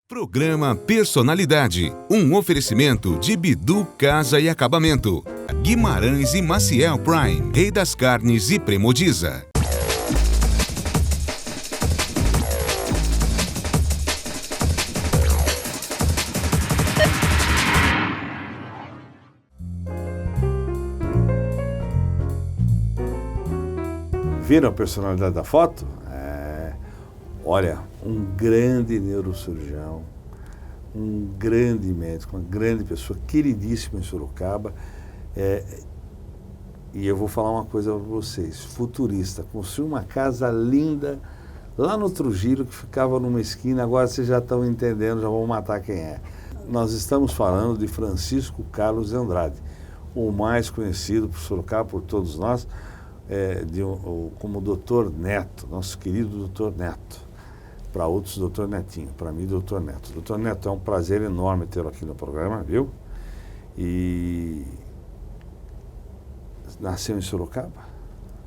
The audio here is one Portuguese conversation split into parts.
Programa Personalidade, um oferecimento de Bidu Casa e Acabamento, Guimarães e Maciel Prime, Rei das Carnes e Premodiza. Viram a personalidade da foto? Olha, um grande neurocirurgião, um grande médico, uma grande pessoa, queridíssima em Sorocaba. E eu vou falar uma coisa para vocês, futurista, construiu uma casa linda lá no Trujillo, que ficava numa esquina, agora vocês já estão entendendo, já vão matar quem é. Nós estamos falando de Francisco Carlos de Andrade, o mais conhecido por Sorocaba, por todos nós, como Dr. Neto, nosso querido Dr. Neto. Para outros, Dr. Netinho, para mim, Dr. Neto. Dr. Neto, é um prazer enorme tê-lo aqui no programa, viu? E nasceu em Sorocaba?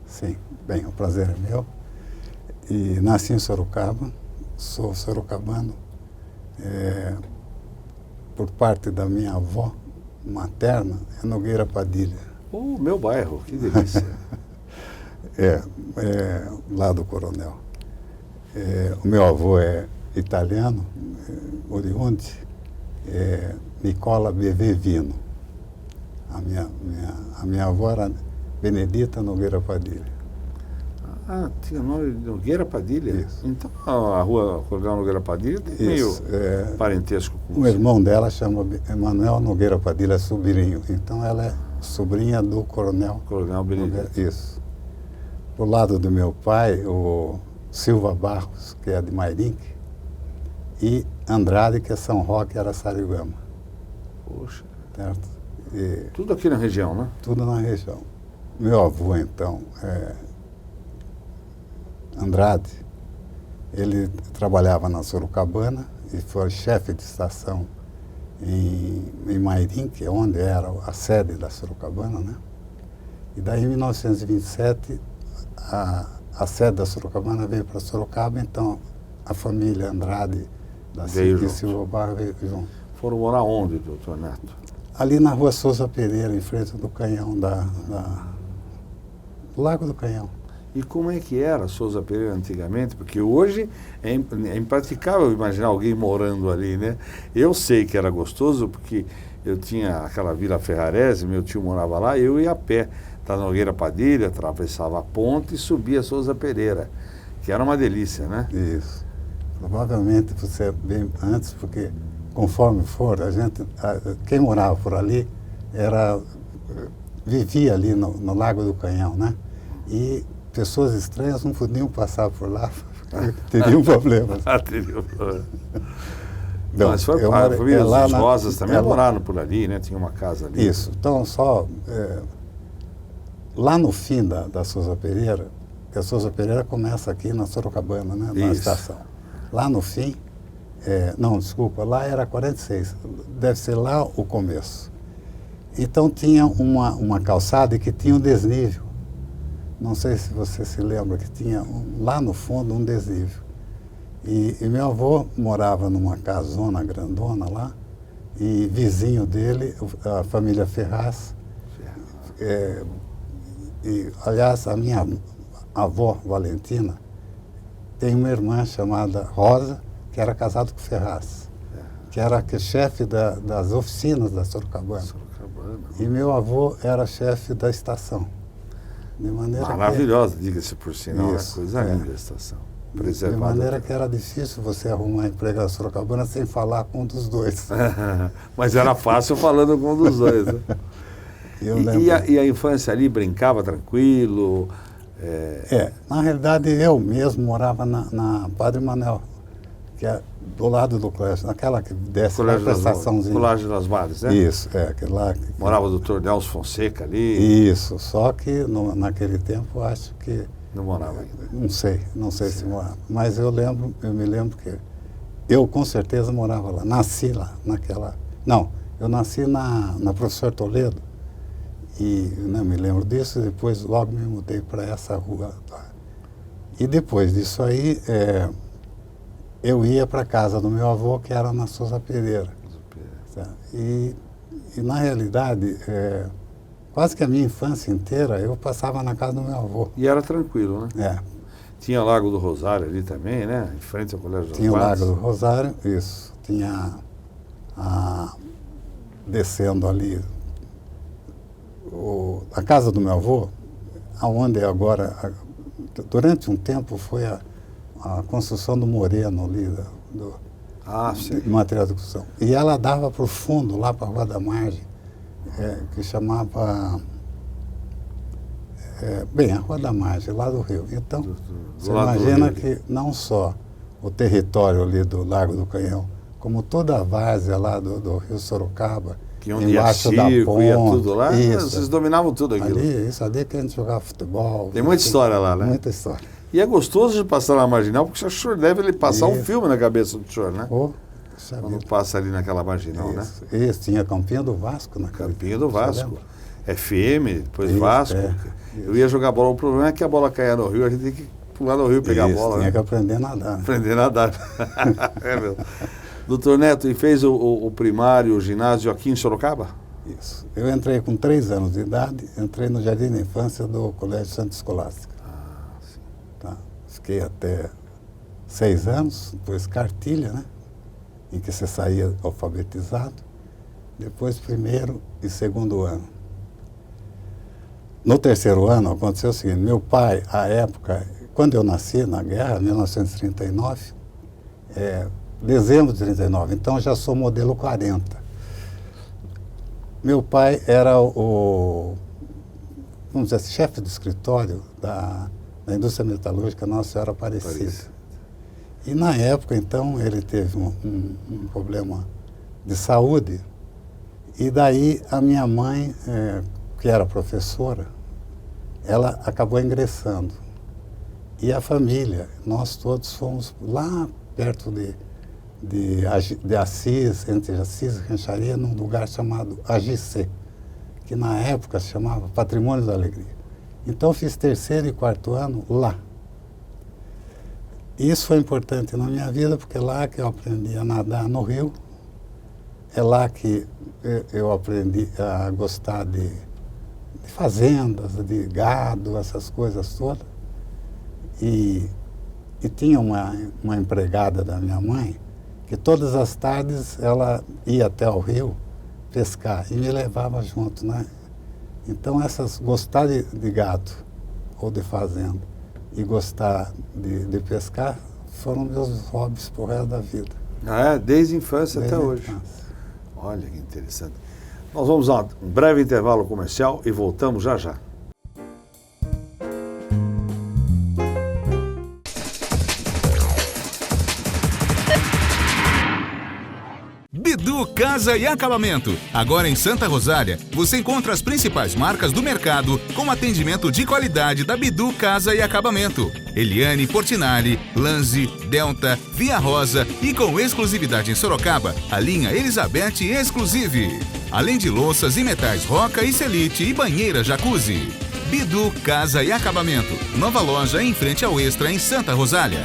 Sim, bem, o prazer é meu. E nasci em Sorocaba, sou sorocabano, por parte da minha avó materna, é Nogueira Padilha. Meu bairro, que delícia. Lá do Coronel. O meu avô é italiano, oriundo, Nicola Bevevino. A minha avó era Benedita Nogueira Padilha. Tinha o nome de Nogueira Padilha? Isso. Então a rua Coronel Nogueira Padilha tem meio parentesco com o irmão dela chama Emanuel Nogueira Padilha, sobrinho. Então ela é sobrinha do Coronel Benedito. Isso. Pro lado do meu pai, o Silva Barros, que é de Mairinque, e Andrade, que é São Roque, Araçariguama. Poxa. Certo? Tudo aqui na região, né? Tudo na região. Meu avô, então, Andrade, ele trabalhava na Sorocabana e foi chefe de estação em Mairinque, onde era a sede da Sorocabana, né? E daí, em 1927, a sede da Sorocabana veio para Sorocaba, então a família Andrade da Silva Barros veio junto. Foram morar onde, doutor Neto? Ali na rua Souza Pereira, em frente do canhão do Lago do Canhão. E como é que era Souza Pereira antigamente? Porque hoje é impraticável imaginar alguém morando ali, né? Eu sei que era gostoso porque eu tinha aquela Vila Ferrarese, meu tio morava lá, eu ia a pé da Nogueira Padilha, atravessava a ponte e subia Souza Pereira, que era uma delícia, né? Isso. Provavelmente você bem antes, porque conforme for, quem morava por ali vivia ali no Lago do Canhão, né? E pessoas estranhas não podiam passar por lá, teriam problemas. Teriam problemas. Não, mas foi a família dos Rosas também moraram por ali, né? Tinha uma casa ali. Isso. Então, lá no fim da Souza Pereira, que a Souza Pereira começa aqui na Sorocabana, né? Na estação. Lá no fim, lá era 46, deve ser lá o começo. Então tinha uma calçada que tinha um desnível. Não sei se você se lembra que tinha lá no fundo um desnível. E meu avô morava numa casona grandona lá, e vizinho dele, a família Ferraz. Aliás, a minha avó, Valentina, tem uma irmã chamada Rosa, que era casada com Ferraz, que era chefe das oficinas da Sorocabana. E meu avô era chefe da estação. De maneira maravilhosa, diga-se por sinal, coisa linda a estação. De maneira que era difícil você arrumar emprego na Sorocabana sem falar com um dos dois. Mas era fácil falando com um dos dois, né? E a infância ali brincava tranquilo? Na realidade eu mesmo morava na Padre Manuel, que é do lado do colégio, naquela que desce lá para a estaçãozinha. Colégio das Madres, né? Isso, aquele lá. Morava o doutor Nelson Fonseca ali? Isso, só que naquele tempo eu acho que... Não morava ainda? Não sei se morava, mas eu me lembro que eu com certeza morava lá, nasci lá, eu nasci na Professor Toledo, e não me lembro disso, e depois logo me mudei para essa rua. E depois disso aí, eu ia para a casa do meu avô, que era na Souza Pereira. Tá? E na realidade, quase que a minha infância inteira, eu passava na casa do meu avô. E era tranquilo, né? É. Tinha o Lago do Rosário ali também, né? Em frente ao Colégio das Tinha o Artes. Lago do Rosário, isso. Tinha descendo ali a casa do meu avô, aonde agora, durante um tempo, foi a construção do Moreno ali, sim. de material de construção. E ela dava para o fundo, lá para a Rua da Margem, que chamava... a Rua da Margem, lá do Rio. Então, você imagina que não só o território ali do Largo do Canhão, como toda a várzea lá do Rio Sorocaba, que onde embaixo da ponte, ia tudo lá, vocês dominavam tudo aquilo. Ali que a gente jogava futebol. Tem muita história lá, né? Muita história. E é gostoso de passar na Marginal, porque o senhor deve passar um filme na cabeça do senhor, né? Quando passa ali naquela Marginal, né? Isso, tinha Campinho do Vasco na cabeça. Campinho do Vasco. FM, depois Vasco. Eu ia jogar bola, o problema é que a bola caía no rio, a gente tem que pular no rio e pegar a bola. Tinha que aprender a nadar. Aprender a nadar. Meu. Doutor Neto, e fez o primário, o ginásio aqui em Sorocaba? Isso. Eu entrei com 3 anos de idade, entrei no Jardim da Infância do Colégio Santa Escolástica. Sim. Tá. Fiquei até 6 anos, depois cartilha, né? Em que você saía alfabetizado. Depois 1º e 2º ano. No 3º ano aconteceu o seguinte, meu pai, à época, quando eu nasci na guerra, em 1939, dezembro de 39, então já sou modelo 40. Meu pai era vamos dizer assim, chefe do escritório da indústria metalúrgica Nossa Senhora Aparecida. E na época, então, ele teve um problema de saúde, e daí a minha mãe, que era professora, ela acabou ingressando. E a família, nós todos fomos lá perto de Assis, entre Assis e Rancharia, num lugar chamado AGC, que na época se chamava Patrimônio da Alegria. Então fiz 3º e 4º ano lá. Isso foi importante na minha vida, porque é lá que eu aprendi a nadar no rio, é lá que eu aprendi a gostar de fazendas, de gado, essas coisas todas. E tinha uma empregada da minha mãe, que todas as tardes ela ia até o rio pescar e me levava junto, né? Então, gostar de gado ou de fazenda e gostar de pescar foram meus hobbies pro resto da vida. Desde a infância até hoje. Olha que interessante. Nós vamos a um breve intervalo comercial e voltamos já já. Bidu Casa e Acabamento. Agora em Santa Rosália, você encontra as principais marcas do mercado com atendimento de qualidade da Bidu Casa e Acabamento. Eliane Portinari, Lanzi, Delta, Via Rosa e com exclusividade em Sorocaba, a linha Elizabeth Exclusive. Além de louças e metais Roca e Celite e banheira Jacuzzi. Bidu Casa e Acabamento. Nova loja em frente ao Extra em Santa Rosália.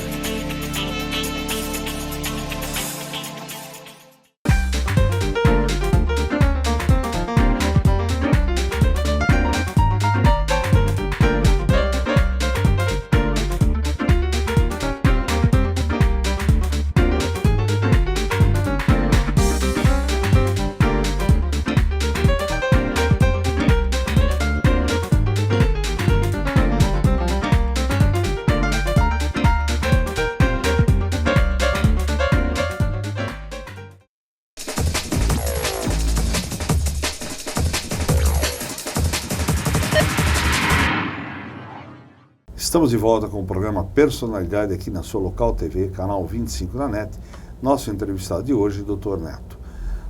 Estamos de volta com o programa Personalidade aqui na sua Local TV, canal 25 da NET. Nosso entrevistado de hoje, Dr. Neto.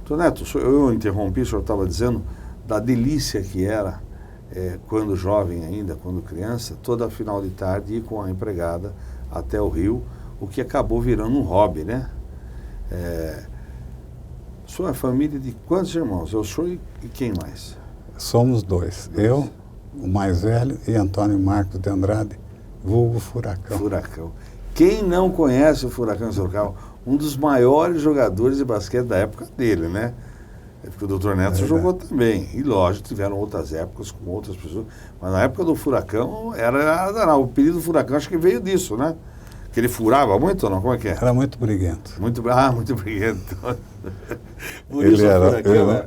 Dr. Neto, eu interrompi, o senhor estava dizendo da delícia que era, quando jovem ainda, quando criança, toda final de tarde ir com a empregada até o rio, o que acabou virando um hobby, né? Sua família de quantos irmãos? Eu sou e quem mais? Somos 2. Eu, o mais velho, e Antônio Marcos de Andrade, vulgo Furacão. Furacão. Quem não conhece o Furacão de Sorocaba? Um dos maiores jogadores de basquete da época dele, né? Porque o Dr. Neto jogou também. E lógico, tiveram outras épocas com outras pessoas. Mas na época do Furacão, o apelido do Furacão acho que veio disso, né? Que ele furava muito ou não? Como é que é? Era muito briguento. Muito briguento. Por Ele isso o Furacão,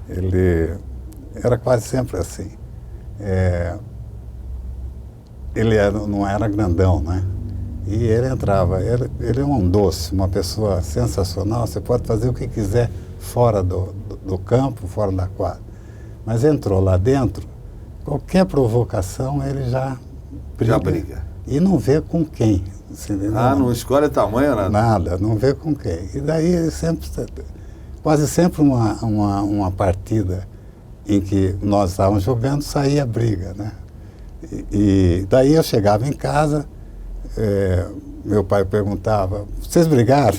ele era quase sempre assim. Ele não era grandão, né? E ele entrava. Ele é um doce, uma pessoa sensacional. Você pode fazer o que quiser fora do campo, fora da quadra. Mas entrou lá dentro, qualquer provocação ele já briga. E não vê com quem. Não escolhe tamanho, nada? Nada, não vê com quem. E daí ele quase sempre uma partida em que nós estávamos jogando, saía briga, né? E daí eu chegava em casa, meu pai perguntava, vocês brigaram?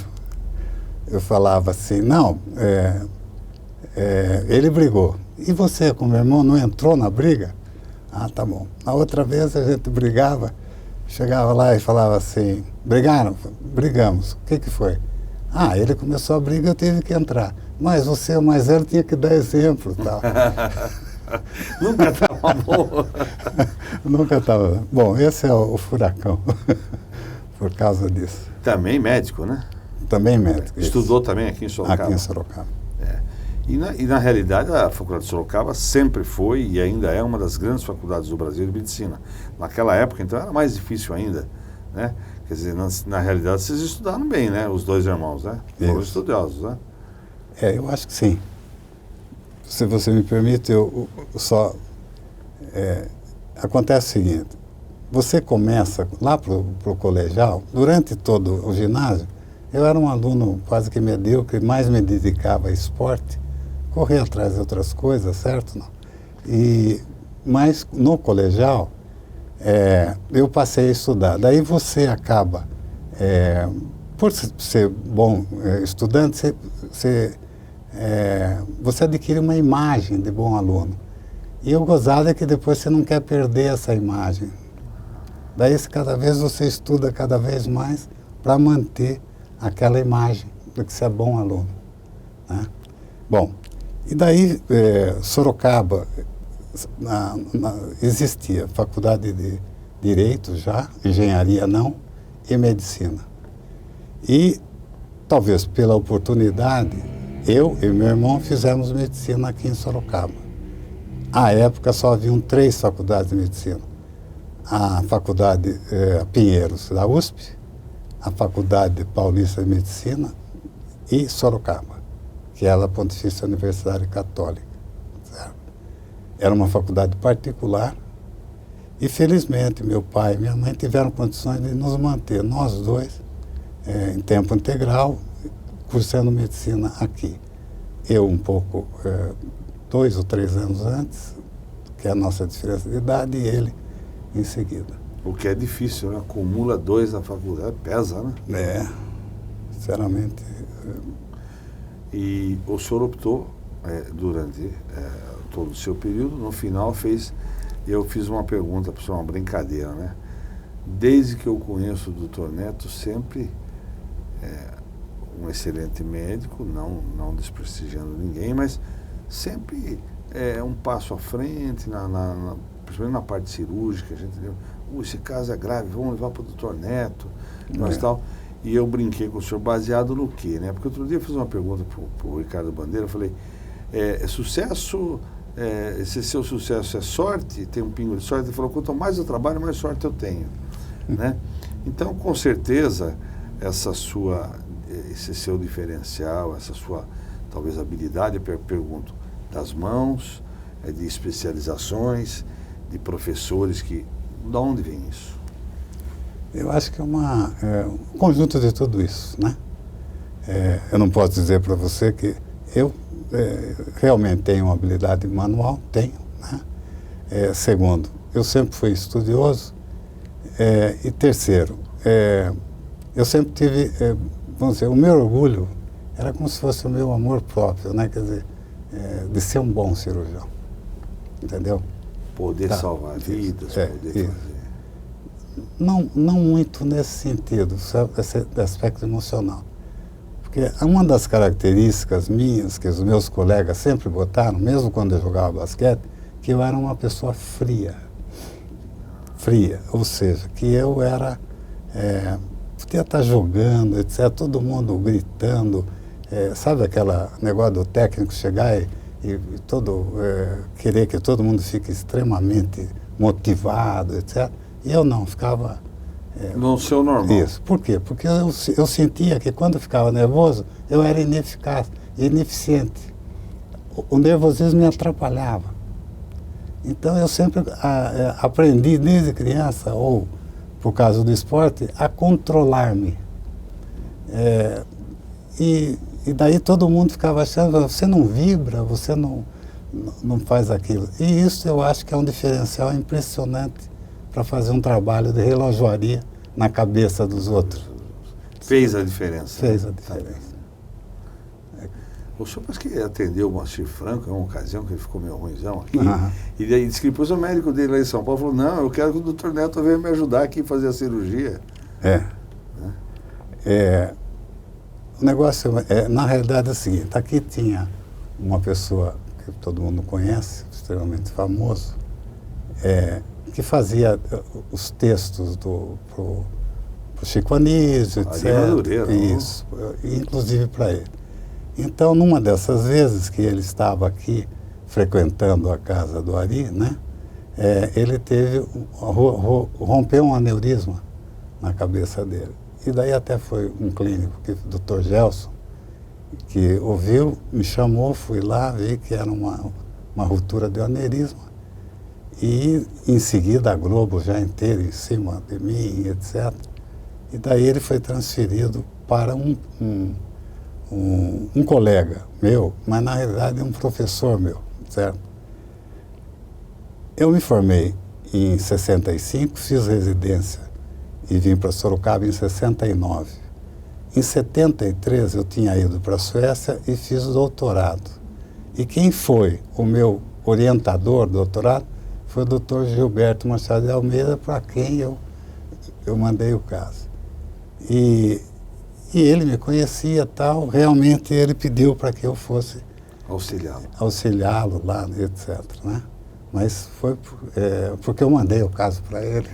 Eu falava assim, não, ele brigou. E você, com meu irmão, não entrou na briga? Ah, tá bom. A outra vez a gente brigava, chegava lá e falava assim, brigaram? Brigamos. O que foi? Ah, ele começou a briga, eu tive que entrar. Mas você, o mais velho, tinha que dar exemplo e tal. Nunca estava bom. Nunca estava. Bom, esse é o Furacão, por causa disso. Também médico, né? Também médico. Estudou também aqui em Sorocaba? Aqui em Sorocaba. E na realidade, a Faculdade de Sorocaba sempre foi e ainda é uma das grandes faculdades do Brasil de medicina. Naquela época, então, era mais difícil ainda, né? Quer dizer, na realidade, vocês estudaram bem, né? Os dois irmãos, né? Foram estudiosos, né? Eu acho que sim. Se você me permite, eu só... acontece o seguinte, você começa lá para o colegial, durante todo o ginásio, eu era um aluno quase que medíocre, mais me dedicava a esporte, correr atrás de outras coisas, certo? Não? Mas no colegial, eu passei a estudar. Daí você acaba, por ser bom estudante, você adquire uma imagem de bom aluno. E o gozado é que depois você não quer perder essa imagem. Daí cada vez você estuda cada vez mais para manter aquela imagem de que você é bom aluno, né? Bom, e daí Sorocaba existia faculdade de Direito já, Engenharia não, e Medicina. E talvez pela oportunidade, eu e meu irmão fizemos medicina aqui em Sorocaba. À época só haviam 3 faculdades de medicina. A Faculdade Pinheiros da USP, a Faculdade Paulista de Medicina e Sorocaba, que era a Pontifícia Universidade Católica. Certo? Era uma faculdade particular e, felizmente, meu pai e minha mãe tiveram condições de nos manter, nós dois, em tempo integral, cursando medicina aqui. Eu um pouco, 2 ou 3 anos antes, que é a nossa diferença de idade, e ele em seguida. O que é difícil, né? Acumula 2 na faculdade, pesa, né? Sinceramente. E o senhor optou, durante todo o seu período, no final eu fiz uma pergunta para o senhor, uma brincadeira, né? Desde que eu conheço o Dr. Neto, sempre um excelente médico, não desprestigiando ninguém, mas sempre um passo à frente, principalmente na parte cirúrgica. A gente deu, esse caso é grave, vamos levar para o Dr. Neto, tal. E eu brinquei com o senhor baseado no quê, né? Porque outro dia eu fiz uma pergunta para o Ricardo Bandeira, eu falei, sucesso, esse seu sucesso é sorte, tem um pingo de sorte? Ele falou, quanto mais eu trabalho, mais sorte eu tenho, né? Então, com certeza, esse seu diferencial, essa sua, talvez, habilidade, eu pergunto, das mãos, de especializações, de professores que... De onde vem isso? Eu acho que é um conjunto de tudo isso, né? Eu não posso dizer para você que eu realmente tenho uma habilidade manual, tenho, né? Segundo, eu sempre fui estudioso. E terceiro, eu sempre tive, vamos dizer, o meu orgulho era como se fosse o meu amor próprio, né? Quer dizer, de ser um bom cirurgião, entendeu? Poder salvar vidas, poder fazer. não muito nesse sentido, esse aspecto emocional. Porque uma das características minhas, que os meus colegas sempre botaram, mesmo quando eu jogava basquete, que eu era uma pessoa fria. Fria, ou seja, que eu era... podia estar jogando, etc., todo mundo gritando, sabe aquele negócio do técnico chegar e querer que todo mundo fique extremamente motivado, etc. E eu não, ficava... no seu normal. Isso. Por quê? Porque eu sentia que quando eu ficava nervoso, eu era ineficaz, ineficiente. O nervosismo me atrapalhava. Então eu sempre aprendi desde criança, ou por causa do esporte, a controlar-me. E daí todo mundo ficava achando, você não vibra, você não faz aquilo. E isso eu acho que é um diferencial impressionante para fazer um trabalho de relojoaria na cabeça dos outros. Fez a diferença. Fez a diferença. O senhor parece que atendeu o Moacir Franco em uma ocasião que ele ficou meio ruimzão aqui. E daí disse que depois o médico dele lá em São Paulo falou, não, eu quero que o Dr. Neto venha me ajudar aqui a fazer a cirurgia. O negócio, na realidade, é o seguinte, aqui tinha uma pessoa que todo mundo conhece, extremamente famoso, que fazia os textos pro Chico Anísio, etc. Madureira, isso, inclusive para ele. Então, numa dessas vezes que ele estava aqui frequentando a casa do Ari, né, ele rompeu um aneurisma na cabeça dele. E daí até foi um clínico, o Dr. Gelson, que ouviu, me chamou, fui lá, vi que era uma ruptura de aneurisma. E em seguida a Globo já inteira em cima de mim, etc. E daí ele foi transferido para um colega meu, mas na realidade um professor meu, certo? Eu me formei em 65, fiz residência e vim para Sorocaba em 69. Em 73 eu tinha ido para a Suécia e fiz doutorado. E quem foi o meu orientador do doutorado foi o Dr. Gilberto Machado de Almeida, para quem eu mandei o caso. E ele me conhecia tal, realmente ele pediu para que eu fosse auxiliá-lo lá, etc., né? Mas foi porque eu mandei o caso para ele.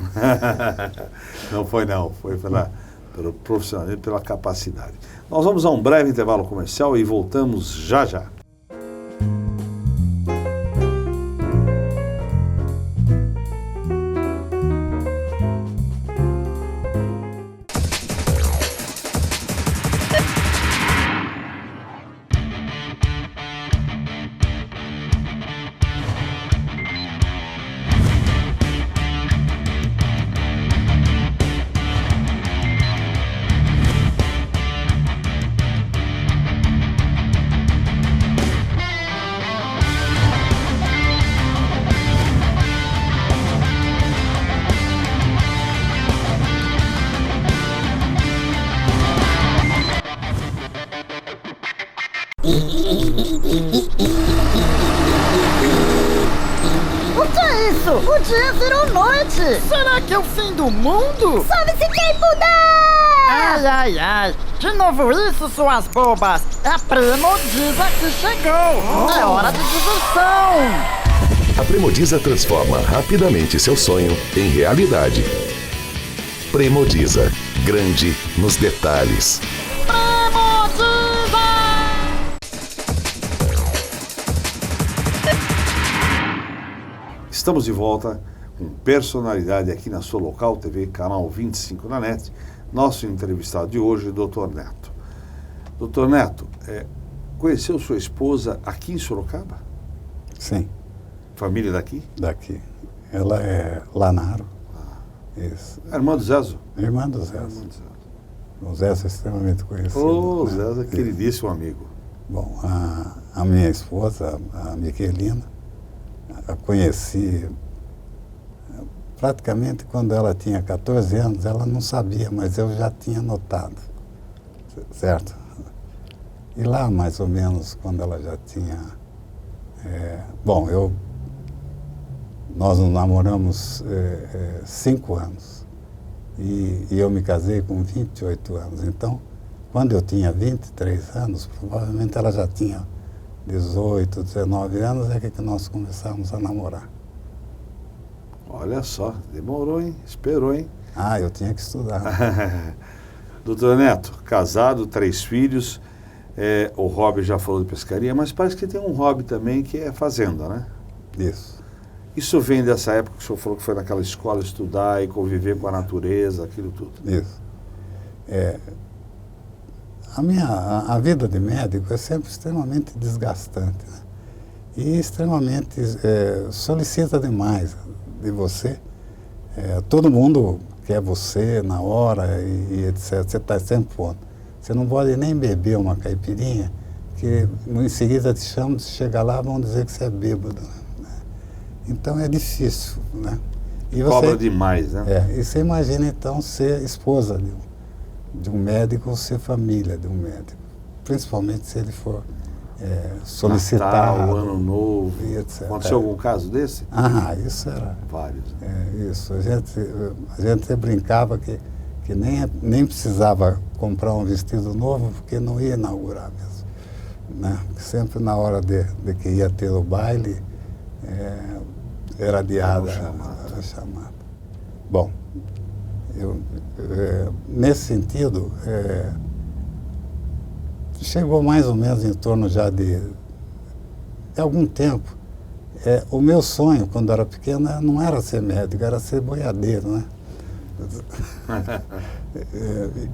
Não, foi pelo profissionalismo, pela capacidade. Nós vamos a um breve intervalo comercial e voltamos já já. O dia virou noite! Será que é o fim do mundo? Sobe-se quem puder! Ai, ai, ai! De novo isso, suas bobas! É a Premodiza que chegou! É hora de diversão! A Premodiza transforma rapidamente seu sonho em realidade. Premodiza, grande nos detalhes. Premodiza! Estamos de volta com personalidade aqui na sua Local TV, canal 25 na NET. Nosso entrevistado de hoje, Dr. Neto. Dr. Neto, conheceu sua esposa aqui em Sorocaba? Sim. Família daqui? Daqui. Ela é Lanaro. Isso. Irmã do Zezo? Irmã do Zezo. O Zezo é extremamente conhecido. O Zezo é queridíssimo amigo. Bom, a minha esposa, a Miquelina, a conheci praticamente quando ela tinha 14 anos. Ela não sabia, mas eu já tinha notado, certo? E lá, mais ou menos, quando ela já tinha... nós nos namoramos 5 anos. e eu me casei com 28 anos. Então, quando eu tinha 23 anos, provavelmente ela já tinha 18, 19 anos, é que nós começamos a namorar. Olha só, demorou, hein? Esperou, hein? Ah, eu tinha que estudar. Doutor Neto, casado, 3 filhos, o hobby já falou de pescaria, mas parece que tem um hobby também que é fazenda, né? Isso. Isso vem dessa época que o senhor falou que foi naquela escola estudar e conviver com a natureza, aquilo tudo. Isso. A vida de médico é sempre extremamente desgastante, né? E extremamente solicita demais de você. Todo mundo quer você na hora e etc. Você está sempre pondo. Você não pode nem beber uma caipirinha, que em seguida te chamam, você chega lá, vão dizer que você é bêbado, né? Então é difícil, né? E cobra demais, né? E você imagina então ser esposa de um médico ou ser família de um médico, principalmente se ele for solicitado. Natal, Ano Novo, e etc. Aconteceu algum caso desse? Ah, isso era... Vários. Isso, a gente brincava que nem precisava comprar um vestido novo, porque não ia inaugurar mesmo, né? Sempre na hora de que ia ter o baile, era adiada a chamada. Bom, nesse sentido, chegou mais ou menos em torno já de algum tempo. O meu sonho, quando era pequeno, não era ser médico, era ser boiadeiro, né?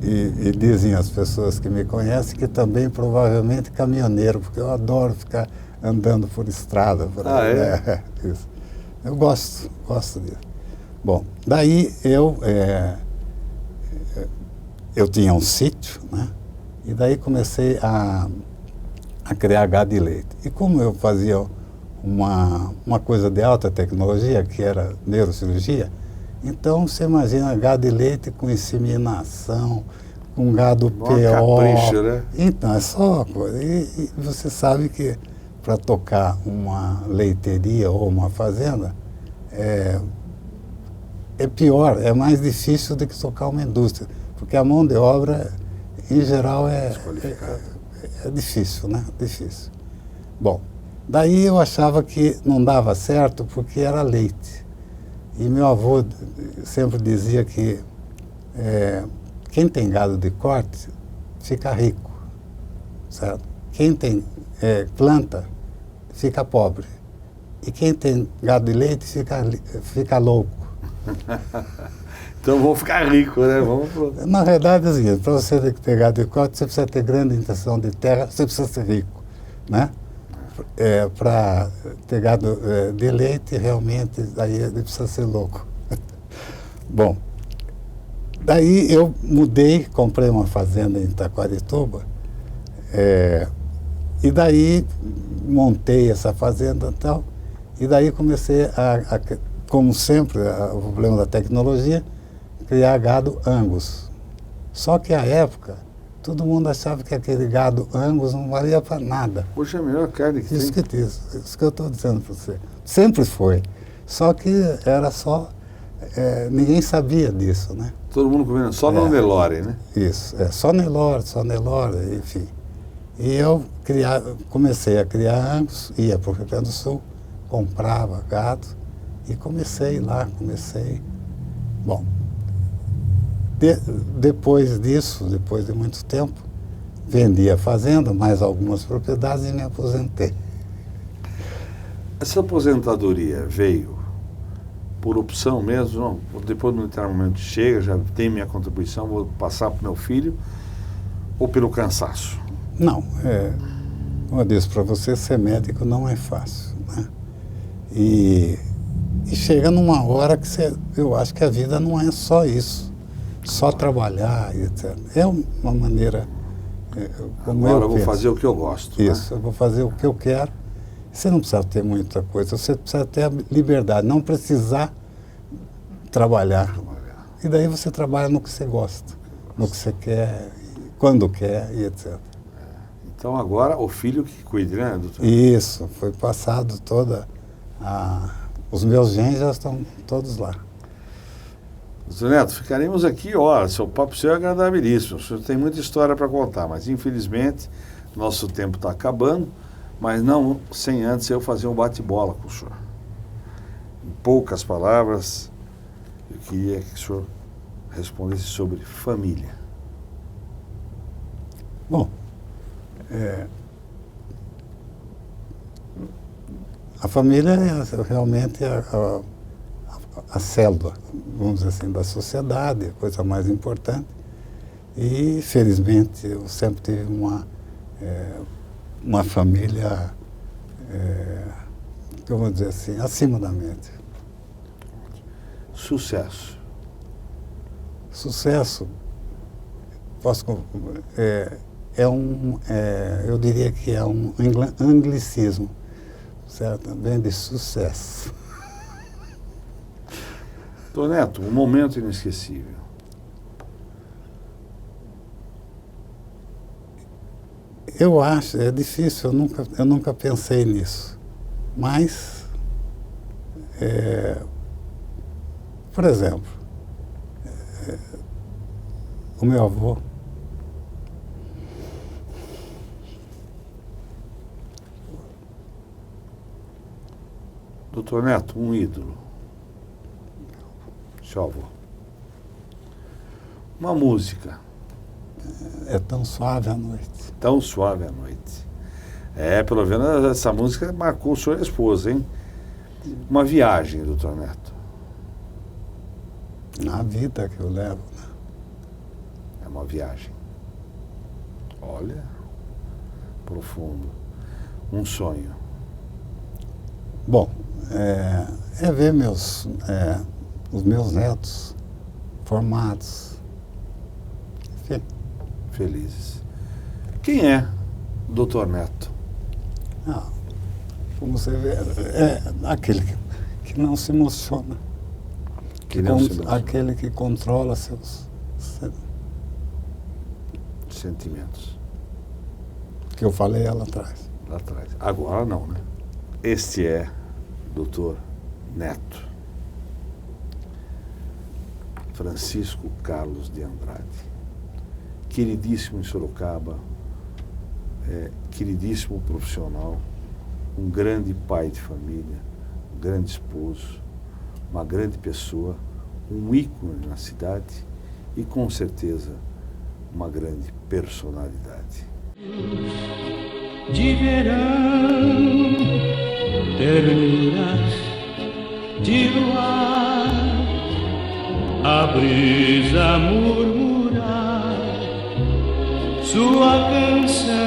E dizem as pessoas que me conhecem que também provavelmente caminhoneiro, porque eu adoro ficar andando por estrada. Isso. Eu gosto disso. Bom, daí eu tinha um sítio, né? E daí comecei a criar gado de leite. E como eu fazia uma coisa de alta tecnologia, que era neurocirurgia, então você imagina gado de leite com inseminação, com gado PO. Capricho, né? Então, é só uma coisa. E você sabe que para tocar uma leiteria ou uma fazenda, é pior, é mais difícil do que tocar uma indústria, porque a mão de obra, em geral, é difícil, né? Difícil. Bom, daí eu achava que não dava certo porque era leite. E meu avô sempre dizia que quem tem gado de corte fica rico, certo? Quem tem planta fica pobre. E quem tem gado de leite fica louco. Então vamos ficar ricos, né? Na verdade é o seguinte, para você ter gado de corte, você precisa ter grande intenção de terra, você precisa ser rico, né? Para ter gado de leite, realmente, daí ele precisa ser louco. Bom, daí eu mudei, comprei uma fazenda em Taquarituba, e daí montei essa fazenda e tal, e daí comecei como sempre, o problema da tecnologia, criar gado Angus. Só que à época, todo mundo achava que aquele gado Angus não valia para nada. Poxa, é a melhor carne que Isso tem. Isso que eu estou dizendo para você. Sempre foi. Só que era só... ninguém sabia disso, né? Todo mundo comendo só no Nelore, né? Isso, só Nelore, enfim. E eu comecei a criar Angus, ia para o Rio Grande do Sul, comprava gado e comecei. Bom, depois disso, depois de muito tempo, vendi a fazenda, mais algumas propriedades e me aposentei. Essa aposentadoria veio por opção mesmo? Não, depois do momento chega, já tem minha contribuição, vou passar para o meu filho, ou pelo cansaço? Não, como eu disse para você, ser médico não é fácil, né? E chega numa hora que eu acho que a vida não é só isso, só trabalhar, etc. É uma maneira como agora eu vou penso. Fazer o que eu gosto. Isso, né? Eu vou fazer o que eu quero. Você não precisa ter muita coisa, você precisa ter a liberdade, não precisar trabalhar. E daí você trabalha no que você gosta, no que você quer, quando quer e etc. Então agora o filho que cuide, né, doutor? Isso, foi passado toda os meus genes já estão todos lá. Doutor Neto, ficaremos aqui horas, seu papo seu é agradabilíssimo, o senhor tem muita história para contar, mas infelizmente nosso tempo está acabando, mas não sem antes eu fazer um bate-bola com o senhor. Em poucas palavras, eu queria que o senhor respondesse sobre família. Bom, a família é realmente a célula, vamos dizer assim, da sociedade, a coisa mais importante. E, felizmente, eu sempre tive uma família, que eu vou dizer assim, acima da média. Sucesso. Sucesso, eu diria que é um anglicismo, certo? Vem de sucesso. Doutor Neto, um momento inesquecível. Eu acho, é difícil, eu nunca pensei nisso. Mas, por exemplo, o meu avô, Doutor Neto, um ídolo. Seu avô. Uma música. É tão suave a noite. Tão suave a noite. Pelo menos essa música marcou o senhor e a esposa, hein? Uma viagem, doutor Neto. Na vida que eu levo, né? É uma viagem. Olha, profundo. Um sonho. Bom, é ver os meus netos formados. Enfim. Felizes. Quem é o doutor Neto? Como você vê, é aquele que não se emociona. Aquele que controla seus sentimentos. Que eu falei lá atrás. Lá atrás. Agora não, né? Este é doutor Neto. Francisco Carlos de Andrade. Queridíssimo em Sorocaba, queridíssimo profissional, um grande pai de família, um grande esposo, uma grande pessoa, um ícone na cidade e, com certeza, uma grande personalidade. De verão, ternuras de luar, a brisa murmurar sua canção.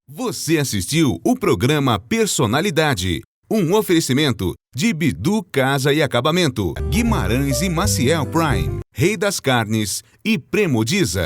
Você assistiu o programa Personalidade, um oferecimento de Bidu Casa e Acabamento, Guimarães e Maciel Prime, Rei das Carnes e Premodiza.